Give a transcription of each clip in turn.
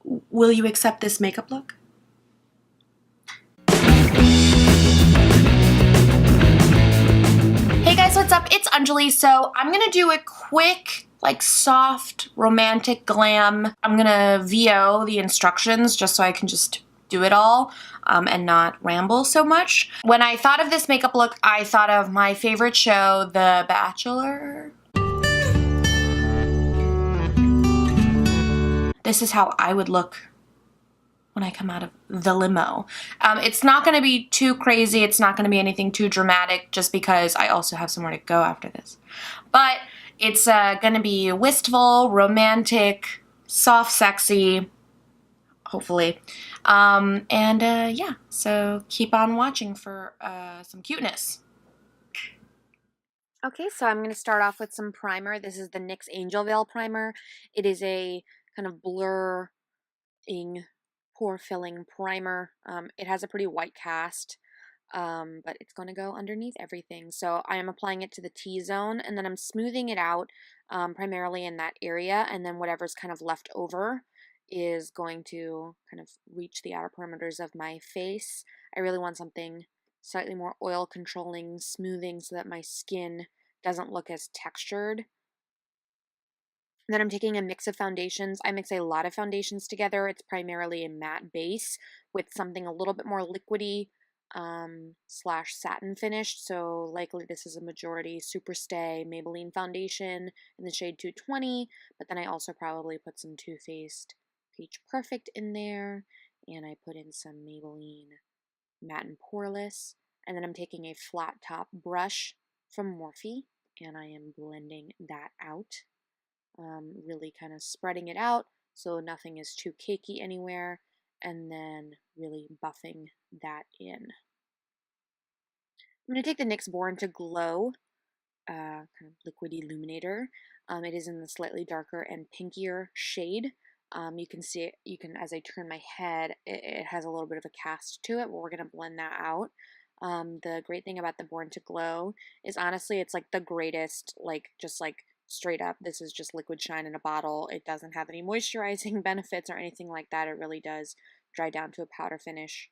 Will you accept this makeup look? Hey guys, what's up? It's Anjali. So I'm gonna do a quick, like, soft, romantic glam. I'm gonna VO the instructions just so I can just do it all and not ramble so much. When I thought of this makeup look, I thought of my favorite show, The Bachelor. This is how I would look when I come out of the limo. It's not going to be too crazy. It's not going to be anything too dramatic just because I also have somewhere to go after this. But it's going to be wistful, romantic, soft, sexy, hopefully. Yeah, so keep on watching for some cuteness. Okay, so I'm going to start off with some primer. This is the NYX Angel Veil Primer. It is a kind of blurring, pore filling primer. It has a pretty white cast, but it's going to go underneath everything. So I am applying it to the T-zone, and then I'm smoothing it out primarily in that area, and then whatever's kind of left over is going to kind of reach the outer perimeters of my face. I really want something slightly more oil controlling, smoothing, so that my skin doesn't look as textured. And then I'm taking a mix of foundations. I mix a lot of foundations together. It's primarily a matte base with something a little bit more liquidy slash satin finished. So likely this is a majority Superstay Maybelline foundation in the shade 220. But then I also probably put some Too Faced Peach Perfect in there. And I put in some Maybelline Matte and Poreless. And then I'm taking a flat top brush from Morphe. And I am blending that out. Really kind of spreading it out so nothing is too cakey anywhere, and then really buffing that in. I'm going to take the NYX Born to Glow kind of liquid illuminator. It is in the slightly darker and pinkier shade. You can see it, as I turn my head, it has a little bit of a cast to it, but we're going to blend that out. The great thing about the Born to Glow is honestly it's like the greatest, just straight up, this is just liquid shine in a bottle. It doesn't have any moisturizing benefits or anything like that. It really does dry down to a powder finish.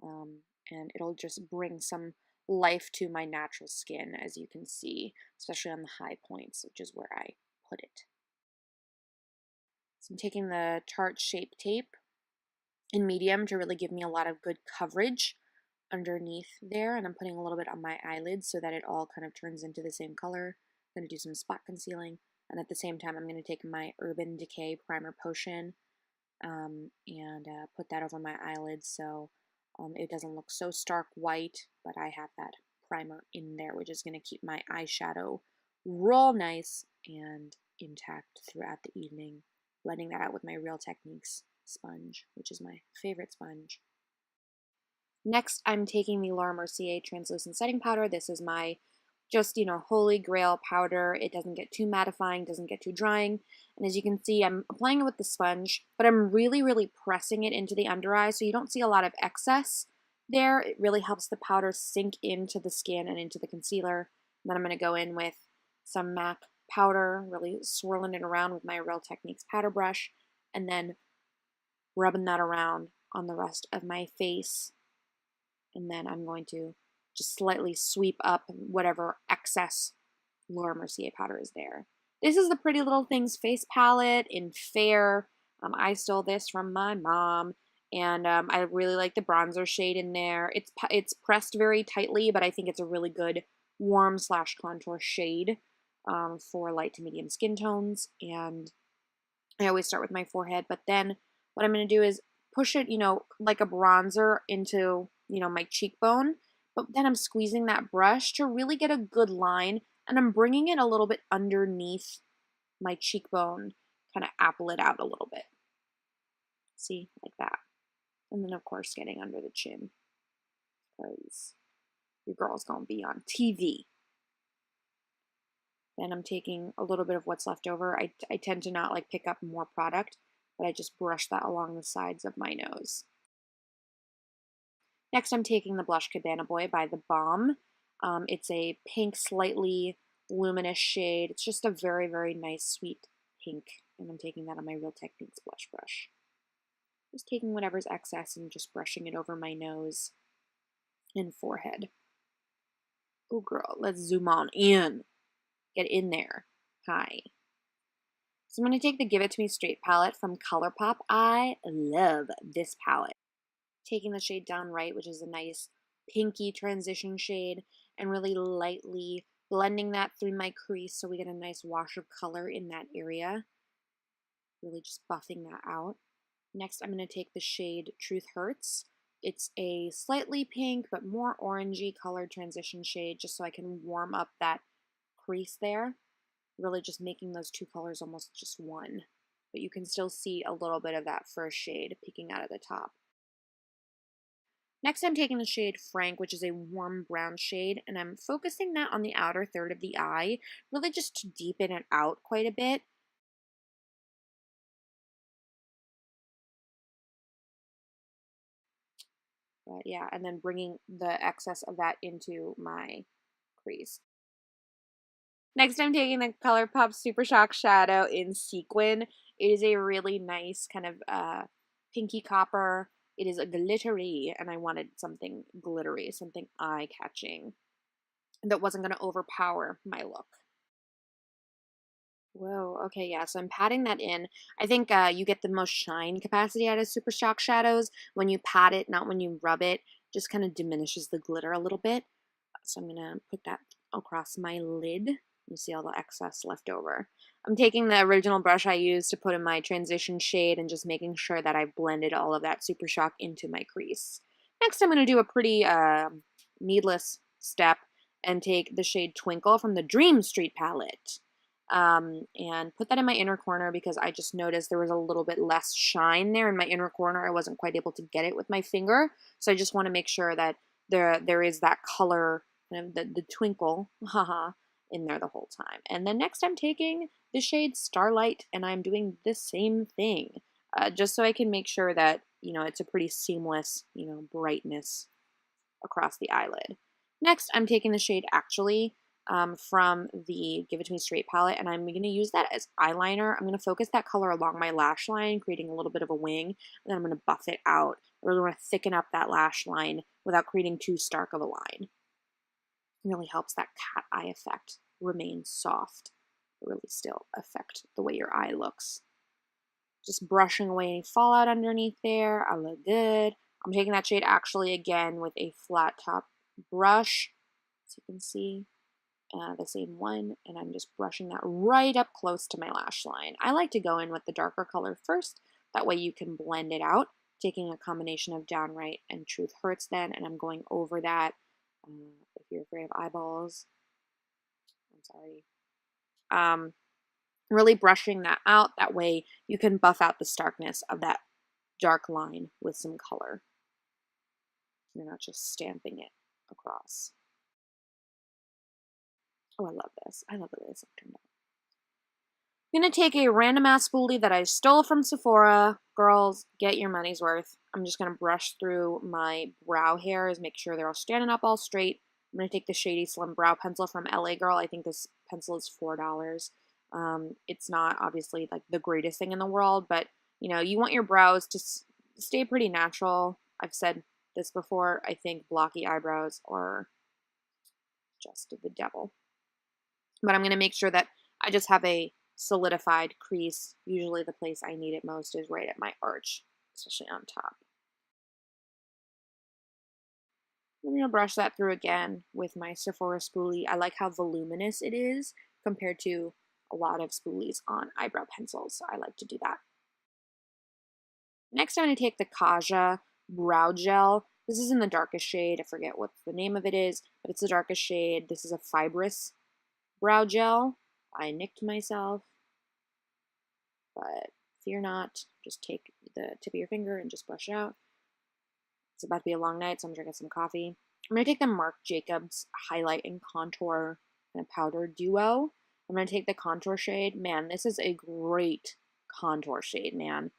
And it'll just bring some life to my natural skin, as you can see, especially on the high points, which is where I put it. So I'm taking the Tarte Shape Tape in medium to really give me a lot of good coverage underneath there, and I'm putting a little bit on my eyelids so that it all kind of turns into the same color. I'm going to do some spot concealing, and at the same time I'm going to take my Urban Decay Primer Potion and put that over my eyelids so it doesn't look so stark white, but I have that primer in there, which is going to keep my eyeshadow real nice and intact throughout the evening, blending that out with my Real Techniques sponge, which is my favorite sponge. Next, I'm taking the Laura Mercier Translucent Setting Powder. This is my just, holy grail powder. It doesn't get too mattifying, doesn't get too drying. And as you can see, I'm applying it with the sponge, but I'm really, really pressing it into the under eye so you don't see a lot of excess there. It really helps the powder sink into the skin and into the concealer. And then I'm going to go in with some MAC powder, really swirling it around with my Real Techniques powder brush, and then rubbing that around on the rest of my face. And then I'm going to just slightly sweep up whatever excess Laura Mercier powder is there. This is the Pretty Little Things face palette in Fair. I stole this from my mom, and I really like the bronzer shade in there. It's pressed very tightly, but I think it's a really good warm / contour shade for light to medium skin tones. And I always start with my forehead, but then what I'm going to do is push it, like a bronzer into, my cheekbone, but then I'm squeezing that brush to really get a good line, and I'm bringing it a little bit underneath my cheekbone, kind of apple it out a little bit. See, like that. And then, of course, getting under the chin, because your girl's gonna be on TV. Then I'm taking a little bit of what's left over. I tend to not pick up more product, but I just brush that along the sides of my nose. Next, I'm taking the blush Cabana Boy by the Balm. It's a pink, slightly luminous shade. It's just a very, very nice, sweet pink. And I'm taking that on my Real Techniques blush brush. Just taking whatever's excess and just brushing it over my nose and forehead. Oh, girl, let's zoom on in. Get in there. Hi. So I'm going to take the Give It To Me Straight palette from Colourpop. I love this palette. Taking the shade Down Right, which is a nice pinky transition shade, and really lightly blending that through my crease so we get a nice wash of color in that area. Really just buffing that out. Next, I'm going to take the shade Truth Hurts. It's a slightly pink but more orangey colored transition shade just so I can warm up that crease there. Really just making those two colors almost just one. But you can still see a little bit of that first shade peeking out of the top. Next, I'm taking the shade Frank, which is a warm brown shade, and I'm focusing that on the outer third of the eye, really just to deepen it out quite a bit. But yeah, and then bringing the excess of that into my crease. Next, I'm taking the Colourpop Super Shock Shadow in Sequin. It is a really nice kind of pinky copper. It is a glittery, and I wanted something glittery, something eye-catching that wasn't going to overpower my look. Whoa, okay, yeah, so I'm patting that in. I think you get the most shine capacity out of Super Shock Shadows when you pat it, not when you rub it. Just kind of diminishes the glitter a little bit. So I'm going to put that across my lid. You see all the excess left over. I'm taking the original brush I used to put in my transition shade and just making sure that I've blended all of that Super Shock into my crease. Next, I'm going to do a pretty needless step and take the shade Twinkle from the Dream Street palette. And put that in my inner corner because I just noticed there was a little bit less shine there in my inner corner. I wasn't quite able to get it with my finger. So I just want to make sure that there is that color, kind of the twinkle, haha, in there the whole time. And then next I'm taking the shade Starlight and I'm doing the same thing. Just so I can make sure that, it's a pretty seamless, brightness across the eyelid. Next, I'm taking the shade Actually from the Give It To Me Straight palette, and I'm going to use that as eyeliner. I'm going to focus that color along my lash line, creating a little bit of a wing, and then I'm going to buff it out. I really want to thicken up that lash line without creating too stark of a line. It really helps that cat eye effect remain soft, but really still affect the way your eye looks. Just brushing away any fallout underneath there. I look good. I'm taking that shade Actually again with a flat top brush, as you can see. The same one, and I'm just brushing that right up close to my lash line. I like to go in with the darker color first, that way you can blend it out, taking a combination of Downright and Truth Hurts then, and I'm going over that. If you're afraid of eyeballs, I'm sorry. Really brushing that out, that way you can buff out the starkness of that dark line with some color. You're not just stamping it across. Oh, I love this. I love the way this turned out. I'm going to take a random ass spoolie that I stole from Sephora. Girls, get your money's worth. I'm just going to brush through my brow hairs, make sure they're all standing up all straight. I'm going to take the Shady Slim Brow Pencil from LA Girl. I think this pencil is $4. It's not obviously like the greatest thing in the world, but you want your brows to stay pretty natural. I've said this before. I think blocky eyebrows are just the devil. But I'm going to make sure that I just have a solidified crease. Usually the place I need it most is right at my arch, especially on top. I'm going to brush that through again with my Sephora spoolie. I like how voluminous it is compared to a lot of spoolies on eyebrow pencils, so I like to do that. Next, I'm going to take the Kaja Brow Gel. This is in the darkest shade. I forget what the name of it is, but it's the darkest shade. This is a fibrous brow gel. I nicked myself, but fear not. Just take the tip of your finger and just brush it out. It's about to be a long night, so I'm drinking some coffee. I'm going to take the Marc Jacobs Highlight and Contour and Powder Duo. I'm going to take the contour shade. Man, this is a great contour shade, man.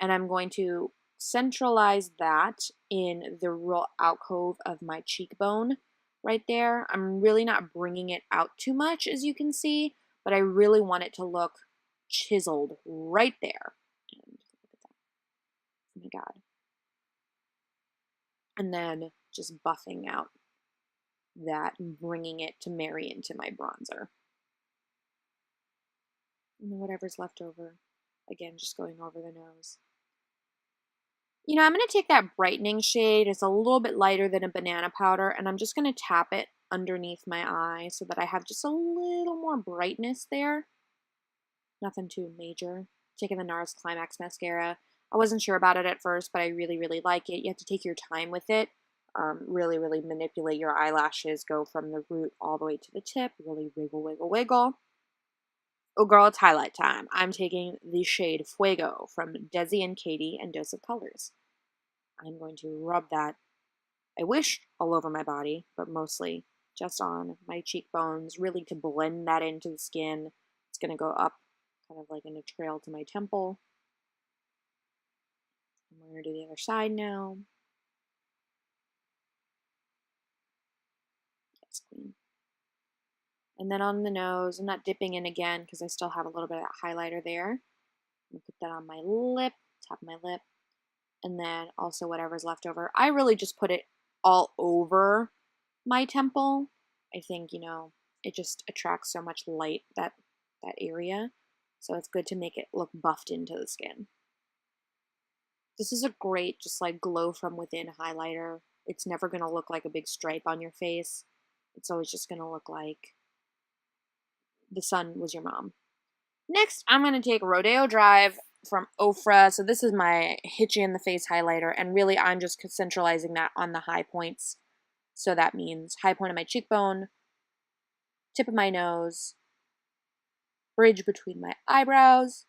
And I'm going to centralize that in the real alcove of my cheekbone right there. I'm really not bringing it out too much, as you can see, but I really want it to look chiseled right there. And look at that. my God. And then just buffing out that and bringing it to marry into my bronzer. And then whatever's left over, again, just going over the nose. You know, I'm going to take that brightening shade. It's a little bit lighter than a banana powder, and I'm just going to tap it underneath my eye so that I have just a little more brightness there. Nothing too major. Taking the NARS Climax mascara. I wasn't sure about it at first, but I really, really like it. You have to take your time with it. Really, really manipulate your eyelashes. Go from the root all the way to the tip. Really wiggle, wiggle, wiggle. Oh girl, it's highlight time. I'm taking the shade Fuego from Desi and Katie and Dose of Colors. I'm going to rub that, I wish all over my body, but mostly just on my cheekbones, really to blend that into the skin. It's going to go up kind of like in a trail to my temple. And we're going to do the other side now. Yes, queen. And then on the nose, I'm not dipping in again because I still have a little bit of that highlighter there. I'm going to put that on my lip, top of my lip, and then also whatever's left over. I really just put it all over my temple. I think, you know, it just attracts so much light, that area. So it's good to make it look buffed into the skin. This is a great just like glow from within highlighter. It's never going to look like a big stripe on your face. It's always just going to look like the sun was your mom. Next, I'm going to take Rodeo Drive from Ofra. So this is my hitchy in the face highlighter, and really I'm just centralizing that on the high points. So that means high point of my cheekbone, tip of my nose, bridge between my eyebrows.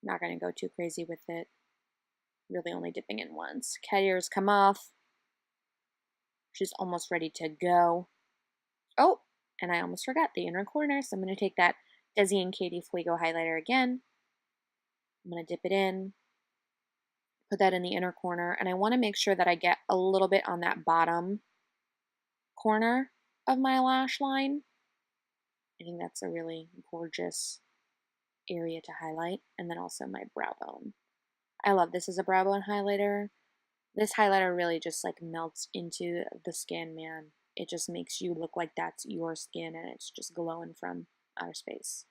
Not going to go too crazy with it. Really only dipping in once. Cat ears come off. She's almost ready to go. Oh, and I almost forgot the inner corner, so I'm going to take that Desi and Katie Fuego highlighter again. I'm going to dip it in, put that in the inner corner, and I want to make sure that I get a little bit on that bottom corner of my lash line. I think that's a really gorgeous area to highlight, and then also my brow bone. I love this as a brow bone highlighter. This highlighter really just like melts into the skin, man. It just makes you look like that's your skin and it's just glowing from outer space.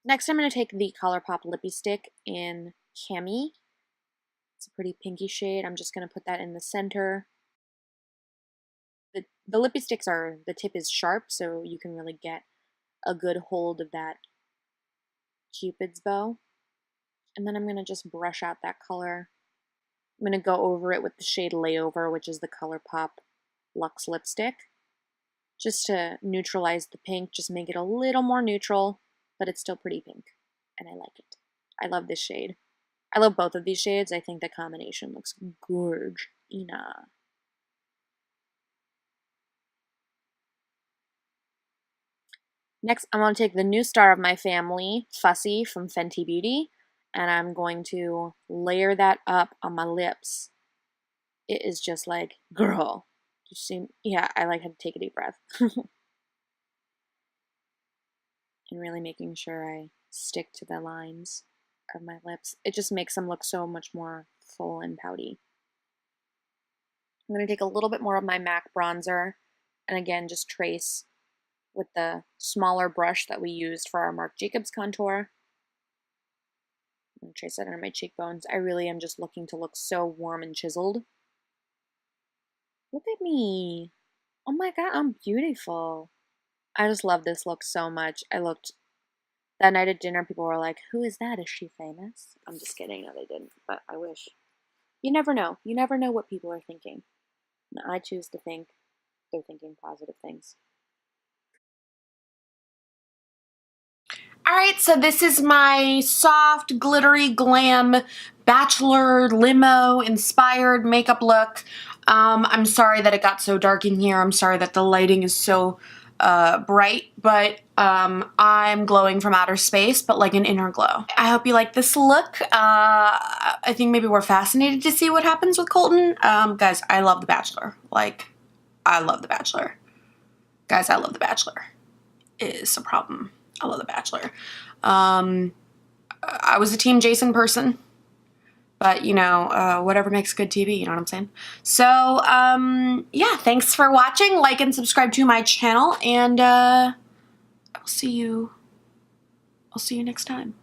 Next, I'm going to take the Colourpop Lippy Stick in Cami. It's a pretty pinky shade. I'm just going to put that in the center. The lippy sticks are, the tip is sharp, so you can really get a good hold of that Cupid's bow. And then I'm going to just brush out that color. I'm going to go over it with the shade Layover, which is the Colourpop Luxe lipstick. Just to neutralize the pink, just make it a little more neutral, but it's still pretty pink. And I like it. I love this shade. I love both of these shades. I think the combination looks gorge. Ina. Next, I'm going to take the new star of my family, Fussy from Fenty Beauty, and I'm going to layer that up on my lips. It is just like, girl. Just seem, yeah, I like how to take a deep breath. And really making sure I stick to the lines of my lips. It just makes them look so much more full and pouty. I'm going to take a little bit more of my MAC bronzer, and again, just trace with the smaller brush that we used for our Marc Jacobs contour. I'm going to trace that under my cheekbones. I really am just looking to look so warm and chiseled. Look at me. Oh my god, I'm beautiful. I just love this look so much. That night at dinner, people were like, who is that? Is she famous? I'm just kidding. No, they didn't, but I wish. You never know. You never know what people are thinking. And I choose to think they're thinking positive things. Alright, so this is my soft, glittery, glam, Bachelor limo inspired makeup look. I'm sorry that it got so dark in here. I'm sorry that the lighting is so bright, but I'm glowing from outer space, but like an inner glow. I hope you like this look. I think maybe we're fascinated to see what happens with Colton. Guys, I love The Bachelor. Like, I love The Bachelor. Guys, I love The Bachelor. It is a problem. I love The Bachelor. I was a Team Jason person. But, you know, whatever makes good TV, you know what I'm saying? So, yeah, thanks for watching. Like and subscribe to my channel, and I'll see you next time.